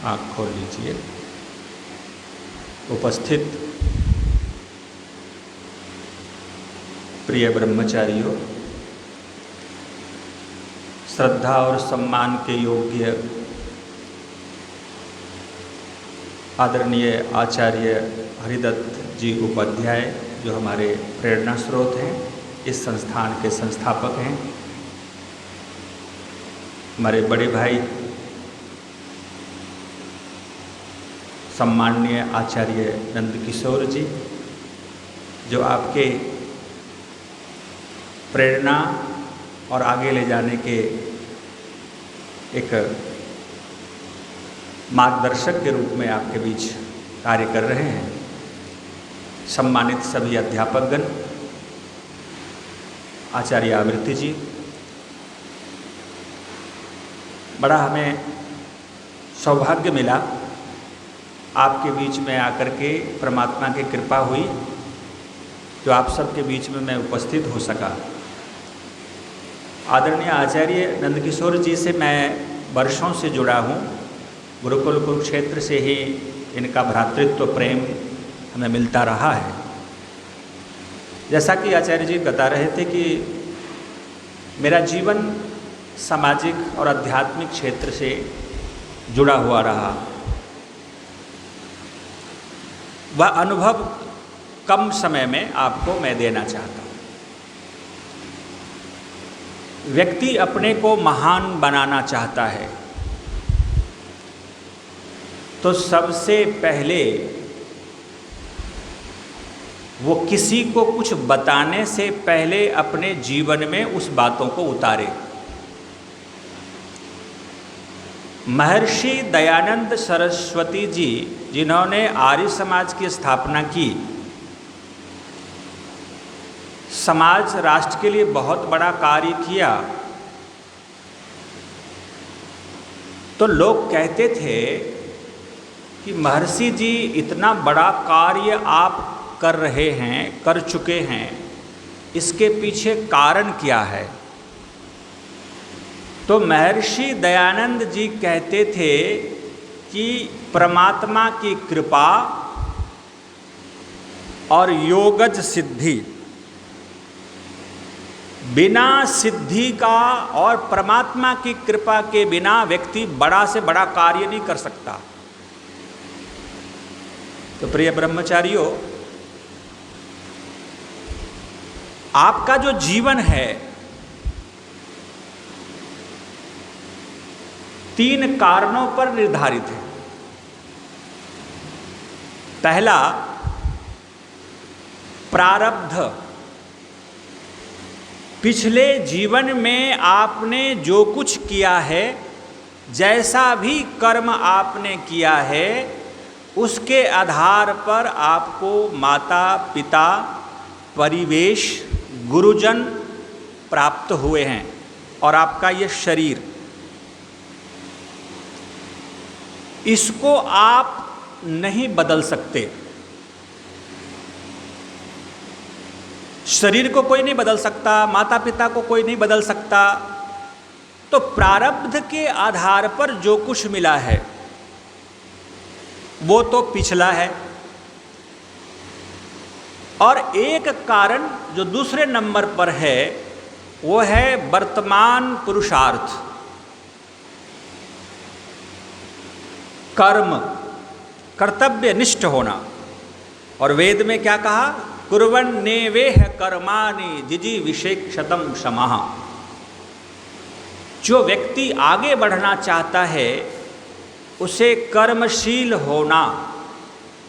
आँख खोल लीजिए। उपस्थित प्रिय ब्रह्मचारियों, श्रद्धा और सम्मान के योग्य आदरणीय आचार्य हरिदत्त जी उपाध्याय, जो हमारे प्रेरणा स्रोत हैं, इस संस्थान के संस्थापक हैं। हमारे बड़े भाई सम्माननीय आचार्य नंदकिशोर जी, जो आपके प्रेरणा और आगे ले जाने के एक मार्गदर्शक के रूप में आपके बीच कार्य कर रहे हैं। सम्मानित सभी अध्यापकगण, आचार्य आवृत्ति जी, बड़ा हमें सौभाग्य मिला आपके बीच में आकर के, परमात्मा की कृपा हुई जो आप सबके बीच में मैं उपस्थित हो सका। आदरणीय आचार्य नंदकिशोर जी से मैं वर्षों से जुड़ा हूँ। गुरुकुल कुरुक्षेत्र से ही इनका भ्रातृत्व प्रेम हमें मिलता रहा है। जैसा कि आचार्य जी बता रहे थे कि मेरा जीवन सामाजिक और आध्यात्मिक क्षेत्र से जुड़ा हुआ रहा। वह अनुभव कम समय में आपको मैं देना चाहता हूँ। व्यक्ति अपने को महान बनाना चाहता है तो सबसे पहले वो किसी को कुछ बताने से पहले अपने जीवन में उस बातों को उतारे। महर्षि दयानंद सरस्वती जी, जिन्होंने आर्य समाज की स्थापना की, समाज राष्ट्र के लिए बहुत बड़ा कार्य किया, तो लोग कहते थे कि महर्षि जी इतना बड़ा कार्य आप कर रहे हैं, कर चुके हैं, इसके पीछे कारण क्या है? तो महर्षि दयानंद जी कहते थे कि परमात्मा की कृपा और योगज सिद्धि, बिना सिद्धि का और परमात्मा की कृपा के बिना व्यक्ति बड़ा से बड़ा कार्य नहीं कर सकता। तो प्रिय ब्रह्मचारियों, आपका जो जीवन है 3 कारणों पर निर्धारित है। पहला, प्रारब्ध। पिछले जीवन में आपने जो कुछ किया है, जैसा भी कर्म आपने किया है, उसके आधार पर आपको माता पिता, परिवेश, गुरुजन प्राप्त हुए हैं और आपका ये शरीर, इसको आप नहीं बदल सकते। शरीर को कोई नहीं बदल सकता, माता पिता को कोई नहीं बदल सकता। तो प्रारब्ध के आधार पर जो कुछ मिला है वो तो पिछला है। और एक कारण जो दूसरे नंबर पर है वो है वर्तमान पुरुषार्थ, कर्म, कर्तव्य निष्ठ होना। और वेद में क्या कहा? कुर्वन्नेवेह कर्माणि जिजीविषेक्षतम् क्षमः। जो व्यक्ति आगे बढ़ना चाहता है उसे कर्मशील होना,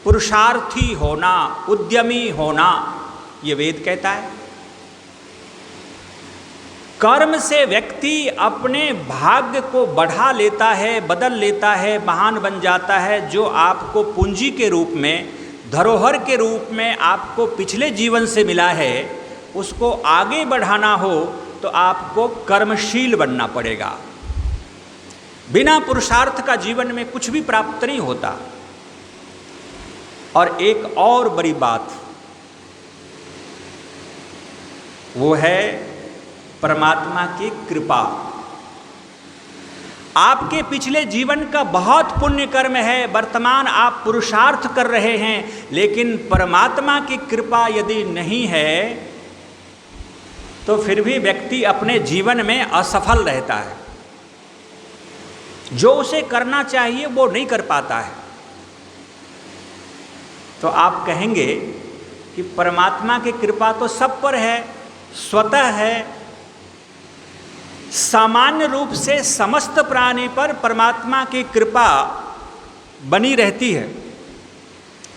पुरुषार्थी होना, उद्यमी होना, ये वेद कहता है। कर्म से व्यक्ति अपने भाग्य को बढ़ा लेता है, बदल लेता है, महान बन जाता है। जो आपको पूंजी के रूप में, धरोहर के रूप में आपको पिछले जीवन से मिला है, उसको आगे बढ़ाना हो तो आपको कर्मशील बनना पड़ेगा। बिना पुरुषार्थ का जीवन में कुछ भी प्राप्त नहीं होता। और एक और बड़ी बात वो है परमात्मा की कृपा। आपके पिछले जीवन का बहुत पुण्य कर्म है, वर्तमान आप पुरुषार्थ कर रहे हैं, लेकिन परमात्मा की कृपा यदि नहीं है तो फिर भी व्यक्ति अपने जीवन में असफल रहता है। जो उसे करना चाहिए वो नहीं कर पाता है। तो आप कहेंगे कि परमात्मा की कृपा तो सब पर है, स्वतः है, सामान्य रूप से समस्त प्राणी पर परमात्मा की कृपा बनी रहती है,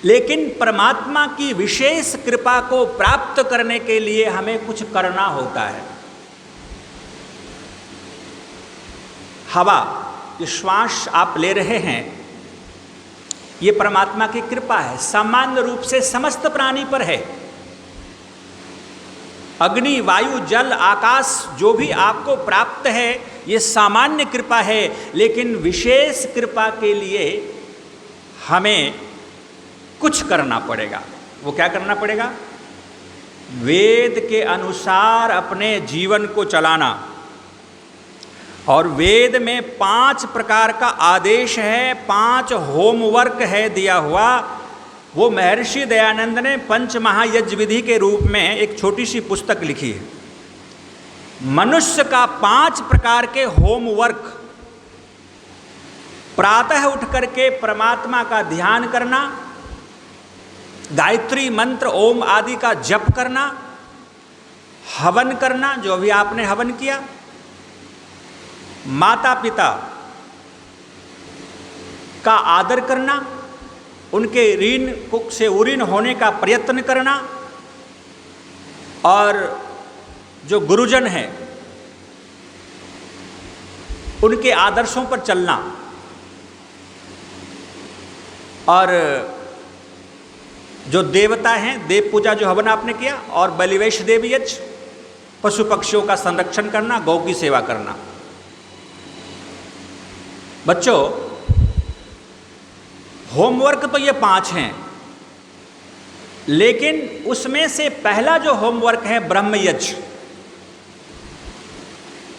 लेकिन परमात्मा की विशेष कृपा को प्राप्त करने के लिए हमें कुछ करना होता है। हवा, ये श्वास आप ले रहे हैं, ये परमात्मा की कृपा है, सामान्य रूप से समस्त प्राणी पर है। अग्नि, वायु, जल, आकाश जो भी आपको प्राप्त है ये सामान्य कृपा है, लेकिन विशेष कृपा के लिए हमें कुछ करना पड़ेगा। वो क्या करना पड़ेगा? वेद के अनुसार अपने जीवन को चलाना। और वेद में 5 प्रकार का आदेश है, 5 होमवर्क है दिया हुआ। वो महर्षि दयानंद ने पंच महायज्ञ विधि के रूप में एक छोटी सी पुस्तक लिखी है। मनुष्य का 5 प्रकार के होमवर्क, प्रातः उठ करके परमात्मा का ध्यान करना, गायत्री मंत्र ओम आदि का जप करना, हवन करना, जो भी आपने हवन किया, माता पिता का आदर करना, उनके ऋण से उऋण होने का प्रयत्न करना, और जो गुरुजन हैं उनके आदर्शों पर चलना, और जो देवता हैं देव पूजा जो हवन आपने किया, और बलिवेश देवी यज्ञ, पशु पक्षियों का संरक्षण करना, गौ की सेवा करना। बच्चों, होमवर्क तो ये 5 हैं, लेकिन उसमें से पहला जो होमवर्क है ब्रह्मयज्ञ।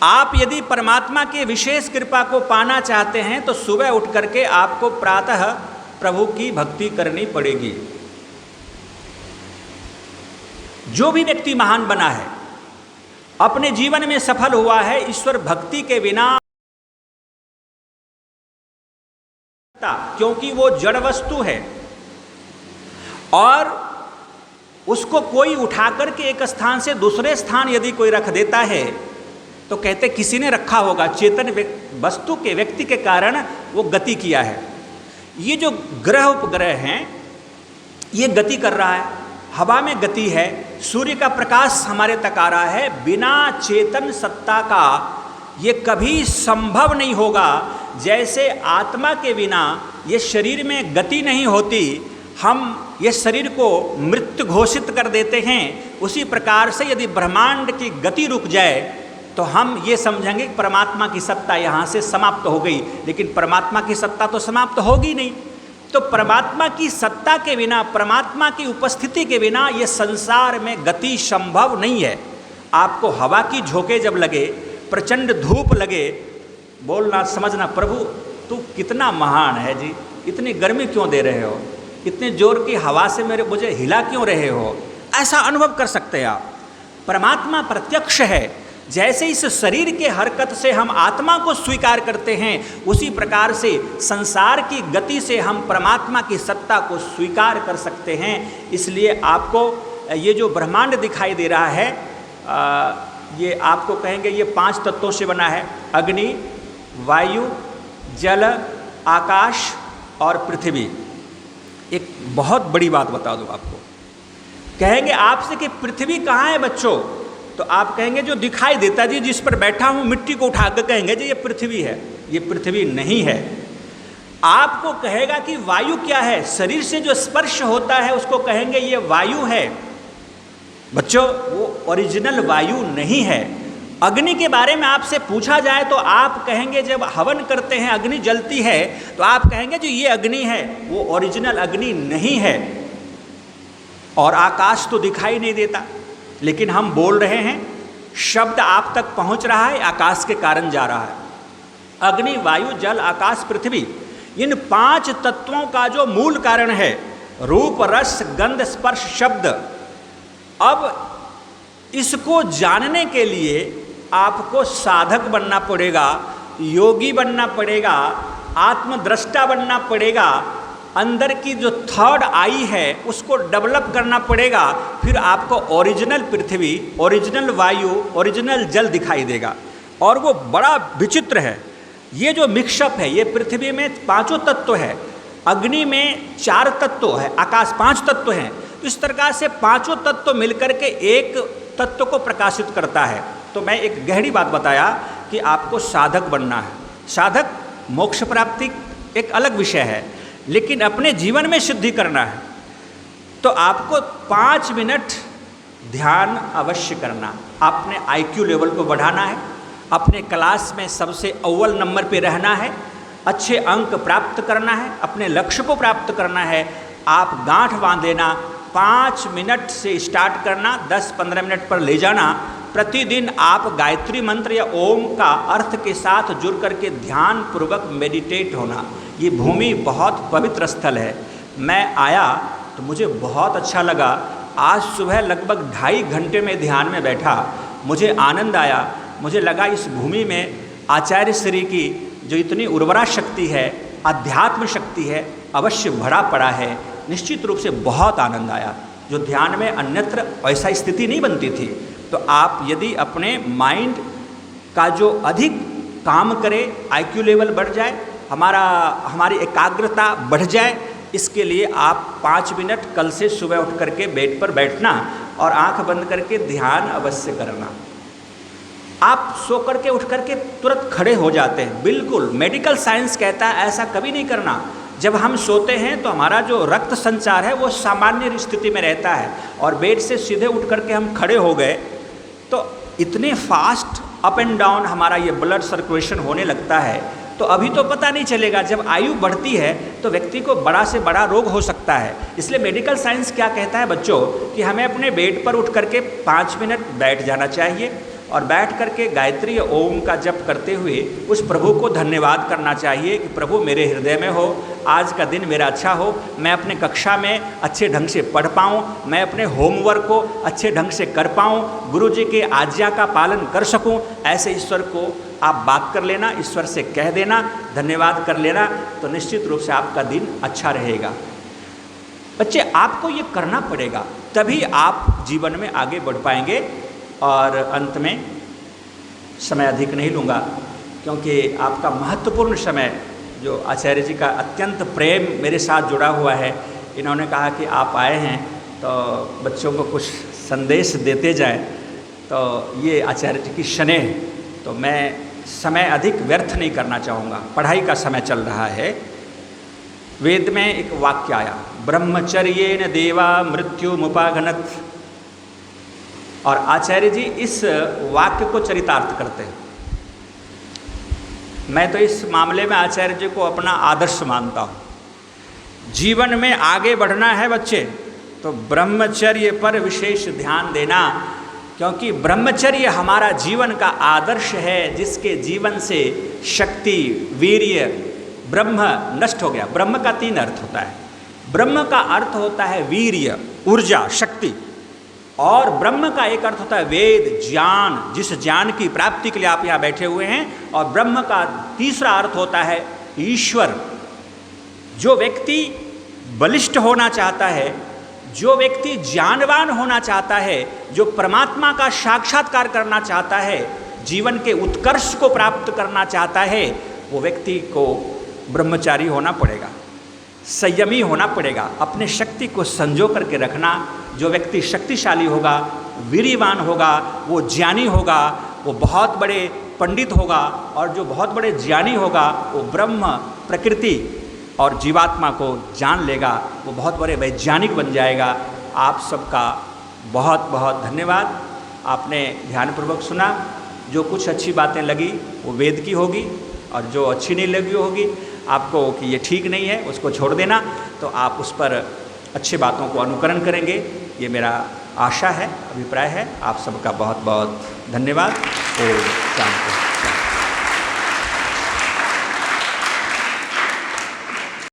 आप यदि परमात्मा की विशेष कृपा को पाना चाहते हैं तो सुबह उठ करके आपको प्रातः प्रभु की भक्ति करनी पड़ेगी। जो भी व्यक्ति महान बना है, अपने जीवन में सफल हुआ है, ईश्वर भक्ति के बिना, क्योंकि वो जड़ वस्तु है और उसको कोई उठा करके एक स्थान से दूसरे स्थान यदि कोई रख देता है तो कहते किसी ने रखा होगा, चेतन वस्तु के व्यक्ति के कारण वो गति किया है। ये जो ग्रह उपग्रह हैं ये गति कर रहा है, हवा में गति है, सूर्य का प्रकाश हमारे तक आ रहा है। बिना चेतन सत्ता का ये कभी संभव नहीं होगा। जैसे आत्मा के बिना ये शरीर में गति नहीं होती, हम ये शरीर को मृत घोषित कर देते हैं, उसी प्रकार से यदि ब्रह्मांड की गति रुक जाए तो हम ये समझेंगे कि परमात्मा की सत्ता यहाँ से समाप्त हो गई, लेकिन परमात्मा की सत्ता तो समाप्त होगी नहीं। तो परमात्मा की सत्ता के बिना, परमात्मा की उपस्थिति के बिना ये संसार में गति संभव नहीं है। आपको हवा की झोंके जब लगे, प्रचंड धूप लगे, बोलना समझना प्रभु तू कितना महान है जी, इतनी गर्मी क्यों दे रहे हो, इतने जोर की हवा से मुझे हिला क्यों रहे हो, ऐसा अनुभव कर सकते हैं आप। परमात्मा प्रत्यक्ष है। जैसे इस शरीर के हरकत से हम आत्मा को स्वीकार करते हैं, उसी प्रकार से संसार की गति से हम परमात्मा की सत्ता को स्वीकार कर सकते हैं। इसलिए आपको ये जो ब्रह्मांड दिखाई दे रहा है, ये आपको कहेंगे ये 5 तत्वों से बना है, अग्नि, वायु, जल, आकाश और पृथ्वी। एक बहुत बड़ी बात बता दूं आपको, कहेंगे आपसे कि पृथ्वी कहाँ है बच्चों, तो आप कहेंगे जो दिखाई देता जी, जिस पर बैठा हूँ, मिट्टी को उठा कर कहेंगे जी ये पृथ्वी है। ये पृथ्वी नहीं है। आपको कहेगा कि वायु क्या है, शरीर से जो स्पर्श होता है उसको कहेंगे ये वायु है। बच्चों, वो ओरिजिनल वायु नहीं है। अग्नि के बारे में आपसे पूछा जाए तो आप कहेंगे, जब हवन करते हैं अग्नि जलती है तो आप कहेंगे जो ये अग्नि है वो ओरिजिनल अग्नि नहीं है। और आकाश तो दिखाई नहीं देता, लेकिन हम बोल रहे हैं, शब्द आप तक पहुंच रहा है, आकाश के कारण जा रहा है। अग्नि, वायु, जल, आकाश, पृथ्वी, इन 5 तत्वों का जो मूल कारण है रूप, रस, गंध, स्पर्श, शब्द। अब इसको जानने के लिए आपको साधक बनना पड़ेगा, योगी बनना पड़ेगा, आत्मद्रष्टा बनना पड़ेगा। अंदर की जो थर्ड आई है उसको डेवलप करना पड़ेगा, फिर आपको ओरिजिनल पृथ्वी, ओरिजिनल वायु, ओरिजिनल जल दिखाई देगा। और वो बड़ा विचित्र है। ये जो मिक्सअप है, ये पृथ्वी में 5 तत्व है, अग्नि में 4 तत्व है, आकाश 5 तत्व हैं। तो इस प्रकार से 5 तत्व मिलकर के एक तत्व को प्रकाशित करता है। तो मैं एक गहरी बात बताया कि आपको साधक बनना है। साधक मोक्ष प्राप्ति एक अलग विषय है, लेकिन अपने जीवन में सिद्धि करना है तो आपको 5 मिनट ध्यान अवश्य करना। आपने IQ लेवल को बढ़ाना है, अपने क्लास में सबसे अव्वल नंबर पे रहना है, अच्छे अंक प्राप्त करना है, अपने लक्ष्य को प्राप्त करना है। आप गांठ बांध लेना, 5 मिनट से स्टार्ट करना, 10-15 मिनट पर ले जाना। प्रतिदिन आप गायत्री मंत्र या ओम का अर्थ के साथ जुड़ करके ध्यान पूर्वक मेडिटेट होना। ये भूमि बहुत पवित्र स्थल है। मैं आया तो मुझे बहुत अच्छा लगा। आज सुबह लगभग 2.5 घंटे में ध्यान में बैठा, मुझे आनंद आया। मुझे लगा इस भूमि में आचार्य श्री की जो इतनी उर्वरा शक्ति है, अध्यात्म शक्ति है, अवश्य भरा पड़ा है। निश्चित रूप से बहुत आनंद आया, जो ध्यान में अन्यत्र ऐसा स्थिति नहीं बनती थी। तो आप यदि अपने माइंड का जो अधिक काम करे, IQ लेवल बढ़ जाए, हमारी एकाग्रता बढ़ जाए, इसके लिए आप 5 मिनट कल से सुबह उठ करके बेड पर बैठना और आंख बंद करके ध्यान अवश्य करना। आप सो करके उठ करके तुरंत खड़े हो जाते हैं। बिल्कुल, मेडिकल साइंस कहता है ऐसा कभी नहीं करना। जब हम सोते हैं तो हमारा जो रक्त संचार है वो सामान्य स्थिति में रहता है, और बेड से सीधे उठ करके हम खड़े हो गए तो इतने फास्ट अप एंड डाउन हमारा ये ब्लड सर्कुलेशन होने लगता है। तो अभी तो पता नहीं चलेगा, जब आयु बढ़ती है तो व्यक्ति को बड़ा से बड़ा रोग हो सकता है। इसलिए मेडिकल साइंस क्या कहता है बच्चों, कि हमें अपने बेड पर उठ करके 5 मिनट बैठ जाना चाहिए और बैठ करके गायत्री ओम का जप करते हुए उस प्रभु को धन्यवाद करना चाहिए कि प्रभु मेरे हृदय में हो, आज का दिन मेरा अच्छा हो, मैं अपने कक्षा में अच्छे ढंग से पढ़ पाऊँ, मैं अपने होमवर्क को अच्छे ढंग से कर पाऊँ, गुरु जी के आज्ञा का पालन कर सकूँ। ऐसे ईश्वर को आप बात कर लेना, ईश्वर से कह देना, धन्यवाद कर लेना, तो निश्चित रूप से आपका दिन अच्छा रहेगा। बच्चे, आपको ये करना पड़ेगा, तभी आप जीवन में आगे बढ़ पाएंगे। और अंत में समय अधिक नहीं लूँगा, क्योंकि आपका महत्वपूर्ण समय जो आचार्य जी का अत्यंत प्रेम मेरे साथ जुड़ा हुआ है, इन्होंने कहा कि आप आए हैं तो बच्चों को कुछ संदेश देते जाएं, तो ये आचार्य जी की स्नेह। तो मैं समय अधिक व्यर्थ नहीं करना चाहूँगा, पढ़ाई का समय चल रहा है। वेद में एक वाक्य आया, ब्रह्मचर्येन देवा मृत्युमुपागनत, और आचार्य जी इस वाक्य को चरितार्थ करते हैं। मैं तो इस मामले में आचार्य जी को अपना आदर्श मानता हूँ। जीवन में आगे बढ़ना है बच्चे तो ब्रह्मचर्य पर विशेष ध्यान देना, क्योंकि ब्रह्मचर्य हमारा जीवन का आदर्श है, जिसके जीवन से शक्ति, वीर्य, ब्रह्म नष्ट हो गया। ब्रह्म का 3 अर्थ होता है। ब्रह्म का अर्थ होता है वीर्य, ऊर्जा, शक्ति, और ब्रह्म का एक अर्थ होता है वेद, ज्ञान, जिस ज्ञान की प्राप्ति के लिए आप यहाँ बैठे हुए हैं। और ब्रह्म का तीसरा अर्थ होता है ईश्वर। जो व्यक्ति बलिष्ठ होना चाहता है, जो व्यक्ति ज्ञानवान होना चाहता है, जो परमात्मा का साक्षात्कार करना चाहता है, जीवन के उत्कर्ष को प्राप्त करना चाहता है, वो व्यक्ति को ब्रह्मचारी होना पड़ेगा, संयमी होना पड़ेगा, अपने शक्ति को संजो करके रखना। जो व्यक्ति शक्तिशाली होगा, वीर्यवान होगा, वो ज्ञानी होगा, वो बहुत बड़े पंडित होगा, और जो बहुत बड़े ज्ञानी होगा वो ब्रह्म, प्रकृति और जीवात्मा को जान लेगा, वो बहुत बड़े वैज्ञानिक बन जाएगा। आप सबका बहुत बहुत धन्यवाद। आपने ध्यानपूर्वक सुना। जो कुछ अच्छी बातें लगी वो वेद की होगी, और जो अच्छी नहीं लगी होगी आपको कि ये ठीक नहीं है, उसको छोड़ देना। तो आप उस पर अच्छी बातों को अनुकरण करेंगे, ये मेरा आशा है, अभिप्राय है। आप सबका बहुत बहुत धन्यवाद। ओम शांति।